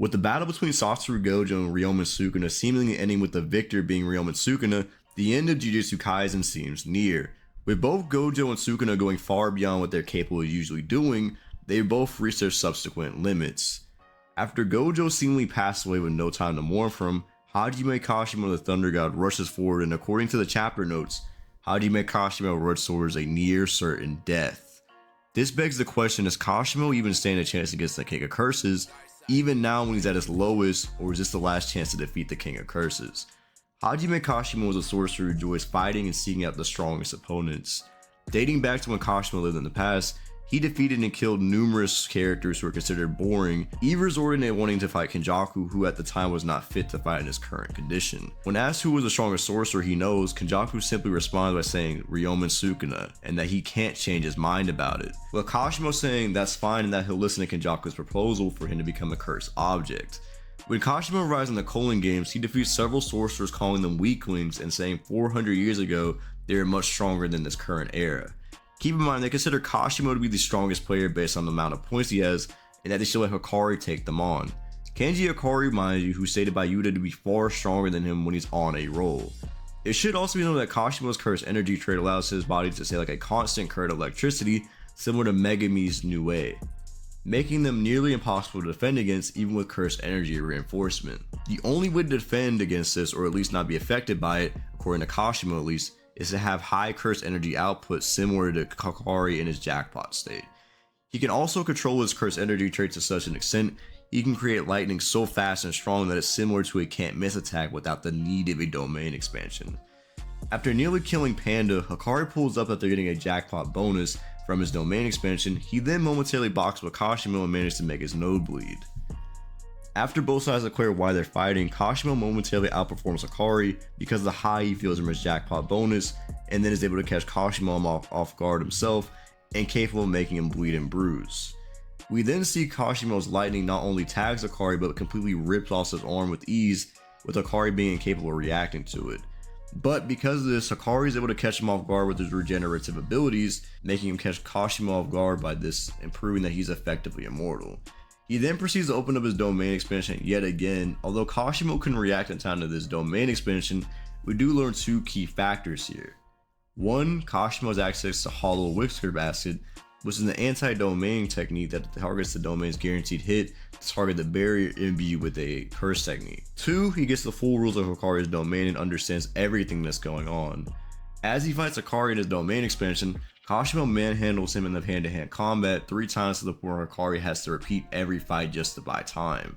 With the battle between Satoru Gojo and Ryomen Sukuna seemingly ending with the victor being Ryomen Sukuna, the end of Jujutsu Kaisen seems near. With both Gojo and Sukuna going far beyond what they're capable of usually doing, they both reached their subsequent limits. After Gojo seemingly passed away with no time to mourn from, Hajime Kashimo the Thunder God rushes forward, and according to the chapter notes, Hajime Kashimo runs towards a near certain death. This begs the question, does Kashimo even stand a chance against the King of Curses, even now when he's at his lowest, or is this the last chance to defeat the King of Curses? Hajime Kashimo was a sorcerer who enjoys fighting and seeking out the strongest opponents. Dating back to when Kashimo lived in the past, he defeated and killed numerous characters who were considered boring, even resorting to wanting to fight Kenjaku, who at the time was not fit to fight in his current condition. When asked who was the strongest sorcerer he knows, Kenjaku simply responds by saying Ryomen Sukuna, and that he can't change his mind about it, with Kashimo saying that's fine and that he'll listen to Kenjaku's proposal for him to become a cursed object. When Kashimo arrives in the Colon Games, he defeats several sorcerers, calling them weaklings and saying 400 years ago they were much stronger than this current era. Keep in mind, they consider Kashimo to be the strongest player based on the amount of points he has, and that they should let Hikari take them on. Kenji Hikari, mind you, who's stated by Yuta to be far stronger than him when he's on a roll. It should also be noted that Kashimo's cursed energy trait allows his body to stay like a constant current of electricity, similar to Megami's Nue, making them nearly impossible to defend against even with cursed energy reinforcement. The only way to defend against this, or at least not be affected by it, according to Kashimo at least, is to have high cursed energy output similar to Hikari in his jackpot state. He can also control his cursed energy traits to such an extent he can create lightning so fast and strong that it's similar to a can't miss attack without the need of a domain expansion. After nearly killing Panda, Hikari pulls up that they're getting a jackpot bonus from his domain expansion. He then momentarily boxes with Kashimo and manages to make his node bleed. After both sides declare why they're fighting, Kashimo momentarily outperforms Hikari because of the high he feels from his jackpot bonus, and then is able to catch Kashimo off guard himself and capable of making him bleed and bruise. We then see Kashimo's lightning not only tags Hikari but completely rips off his arm with ease, with Hikari being incapable of reacting to it. But because of this, Hikari is able to catch him off guard with his regenerative abilities, making him catch Kashimo off guard by this and proving that he's effectively immortal. He then proceeds to open up his domain expansion yet again. Although Kashimo can react in time to this domain expansion, we do learn two key factors here. One, Kashimo's access to Hollow Whisker Basket, which is an anti-domain technique that targets the domain's guaranteed hit to target the barrier imbued with a curse technique. Two, he gets the full rules of Hikari's domain and understands everything that's going on. As he fights Hikari in his domain expansion, Kashimo manhandles him in the hand-to-hand combat 3 times to the point where Hikari has to repeat every fight just to buy time.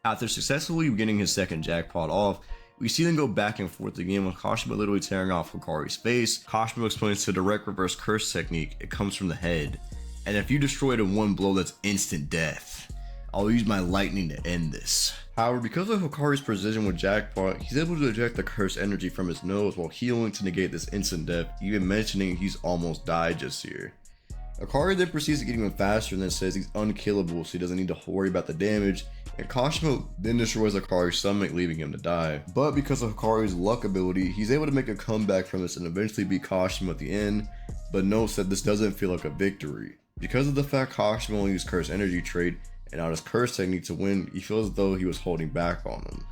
After successfully getting his second jackpot off, we see them go back and forth again with Kashimo literally tearing off Hikari's face. Kashimo explains the direct reverse curse technique, it comes from the head, and if you destroy it in one blow, that's instant death. I'll use my lightning to end this. However, because of Hikari's precision with jackpot, he's able to eject the cursed energy from his nose while healing to negate this instant death, even mentioning he's almost died just here. Hikari then proceeds to get even faster and then says he's unkillable so he doesn't need to worry about the damage, and Kashimo then destroys Hikari's stomach, leaving him to die. But because of Hikari's luck ability, he's able to make a comeback from this and eventually beat Kashimo at the end, but notes that this doesn't feel like a victory. Because of the fact Kashimo only used cursed energy trait and not his curse technique to win, he feels as though he was holding back on him.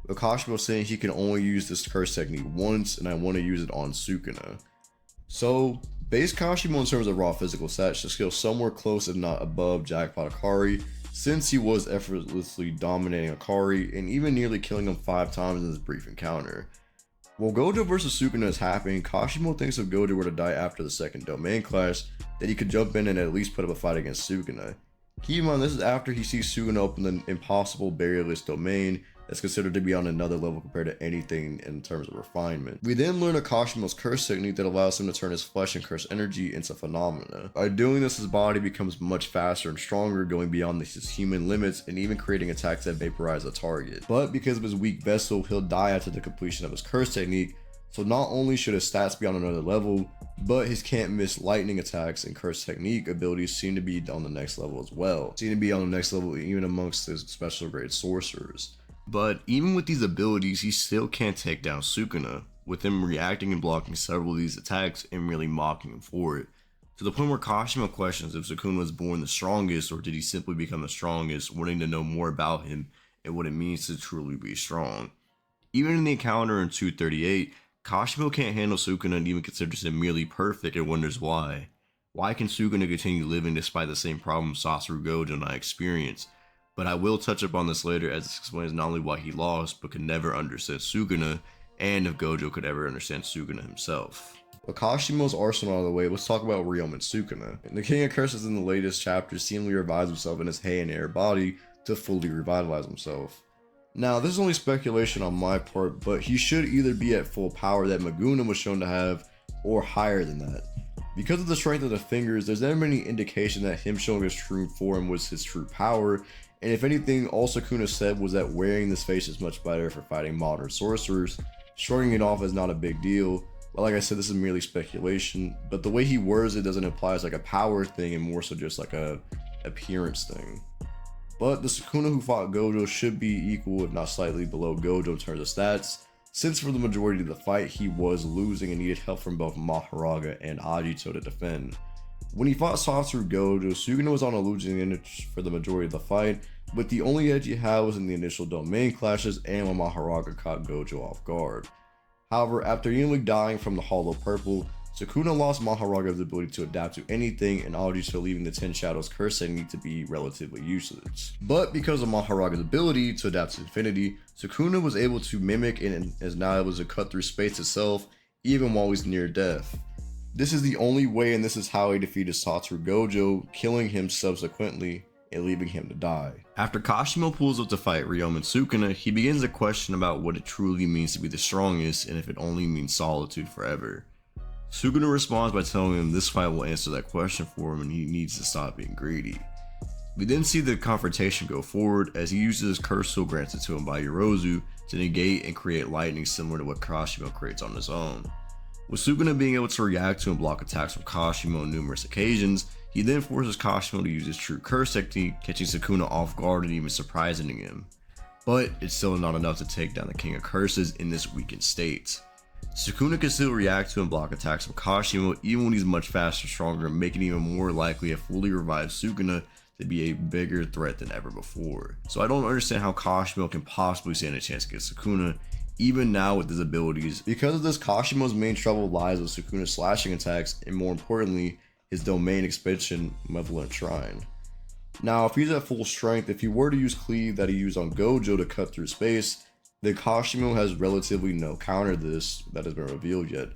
But Kashimo saying he can only use this curse technique once and I want to use it on Sukuna. So, base Kashimo in terms of raw physical stats should skill somewhere close if not above Jackpot Hikari, since he was effortlessly dominating Hikari and even nearly killing him 5 times in this brief encounter. While Gojo vs Sukuna is happening, Kashimo thinks if Gojo were to die after the second domain clash, that he could jump in and at least put up a fight against Sukuna. Keep in mind, this is after he sees Sukuna open an impossible barrierless domain that's considered to be on another level compared to anything in terms of refinement. We then learn of Kashimo's curse technique that allows him to turn his flesh and curse energy into phenomena. By doing this, his body becomes much faster and stronger, going beyond his human limits and even creating attacks that vaporize a target. But because of his weak vessel, he'll die after the completion of his curse technique, so not only should his stats be on another level, but his can't miss lightning attacks and curse technique abilities seem to be on the next level as well. Seem to be on the next level even amongst his special grade sorcerers. But even with these abilities, he still can't take down Sukuna, with him reacting and blocking several of these attacks and really mocking him for it. To the point where Kashimo questions if Sukuna was born the strongest or did he simply become the strongest, wanting to know more about him and what it means to truly be strong. Even in the encounter in 238, Kashimo can't handle Sukuna and even considers him merely perfect and wonders why. Why can Sukuna continue living despite the same problems Satoru Gojo and I experience? But I will touch upon this later, as this explains not only why he lost, but could never understand Sukuna, and if Gojo could ever understand Sukuna himself. With Kashimo's arsenal out of the way, let's talk about Ryomen Sukuna. The King of Curses in the latest chapter seemingly revives himself in his hay and air body to fully revitalize himself. Now, this is only speculation on my part, but he should either be at full power that Maguna was shown to have, or higher than that. Because of the strength of the fingers, there's never been any indication that him showing his true form was his true power, and if anything, all Sukuna said was that wearing this face is much better for fighting modern sorcerers. Shrugging it off is not a big deal, but like I said, this is merely speculation, but the way he words it doesn't imply it's like a power thing and more so just like a appearance thing. But the Sukuna who fought Gojo should be equal, if not slightly below Gojo in terms of stats, since for the majority of the fight he was losing and needed help from both Mahoraga and Agito to defend. When he fought Satoru Gojo, Sukuna was on a losing end for the majority of the fight, but the only edge he had was in the initial domain clashes and when Mahoraga caught Gojo off guard. However, after nearly dying from the Hollow Purple, Sukuna lost Mahoraga's ability to adapt to anything and Agito leaving the 10 Shadows curse technique to be relatively useless. But because of Mahoraga's ability to adapt to infinity, Sukuna was able to mimic and is now able to cut through space itself even while he's near death. This is the only way, and this is how he defeated Satoru Gojo, killing him subsequently and leaving him to die. After Kashimo pulls up to fight Ryomen Sukuna, he begins a question about what it truly means to be the strongest and if it only means solitude forever. Sukuna responds by telling him this fight will answer that question for him and he needs to stop being greedy. We then see the confrontation go forward as he uses his curse tool granted to him by Yorozu to negate and create lightning similar to what Kashimo creates on his own. With Sukuna being able to react to and block attacks from Kashimo on numerous occasions, he then forces Kashimo to use his true curse technique, catching Sukuna off guard and even surprising him. But it's still not enough to take down the King of Curses in this weakened state. Sukuna can still react to and block attacks from Kashimo even when he's much faster and stronger, making it even more likely a fully revived Sukuna to be a bigger threat than ever before. So I don't understand how Kashimo can possibly stand a chance against Sukuna, even now with his abilities. Because of this, Kashimo's main trouble lies with Sukuna's slashing attacks and more importantly, his domain expansion, Malevolent Shrine. Now, if he's at full strength, if he were to use Cleave that he used on Gojo to cut through space, then Kashimo has relatively no counter to this that has been revealed yet.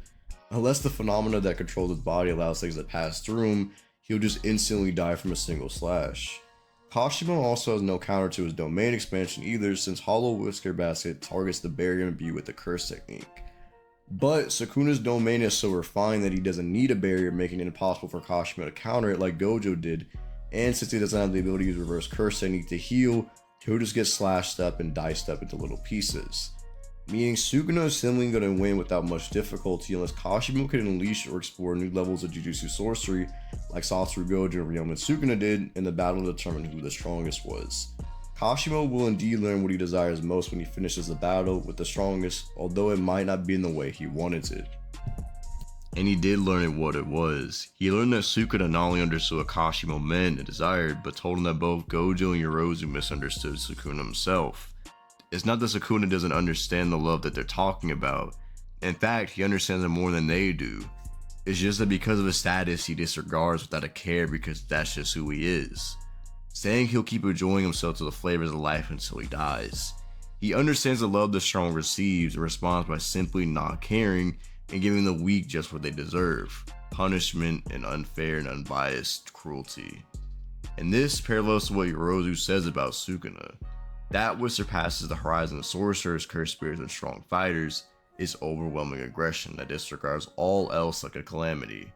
Unless the phenomena that controls his body allows things to pass through him, he'll just instantly die from a single slash. Kashimo also has no counter to his domain expansion either, since Hollow Whisker Basket targets the barrier imbued with the curse technique. But Sukuna's domain is so refined that he doesn't need a barrier, making it impossible for Kashimo to counter it like Gojo did, and since he doesn't have the ability to use reverse curse technique to heal, he'll just get slashed up and diced up into little pieces. Meaning Sukuna is simply going to win without much difficulty unless Kashimo can unleash or explore new levels of Jujutsu sorcery like Satoru Gojo and Ryomen Sukuna did in the battle to determine who the strongest was. Kashimo will indeed learn what he desires most when he finishes the battle with the strongest, although it might not be in the way he wanted it. And he did learn it what it was. He learned that Sukuna not only understood what Kashimo meant and desired, but told him that both Gojo and Yorozu misunderstood Sukuna himself. It's not that Sukuna doesn't understand the love that they're talking about. In fact, he understands it more than they do. It's just that because of his status, he disregards without a care because that's just who he is. Saying he'll keep enjoying himself to the flavors of life until he dies. He understands the love the strong receives and responds by simply not caring and giving the weak just what they deserve, punishment and unfair and unbiased cruelty. And this parallels to what Yorozu says about Sukuna. That which surpasses the horizon of sorcerers, cursed spirits, and strong fighters is overwhelming aggression that disregards all else like a calamity.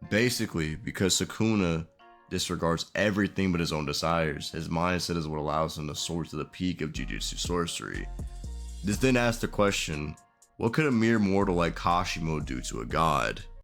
Basically, because Sukuna disregards everything but his own desires, his mindset is what allows him to soar to the peak of Jujutsu sorcery. This then asks the question, what could a mere mortal like Kashimo do to a god?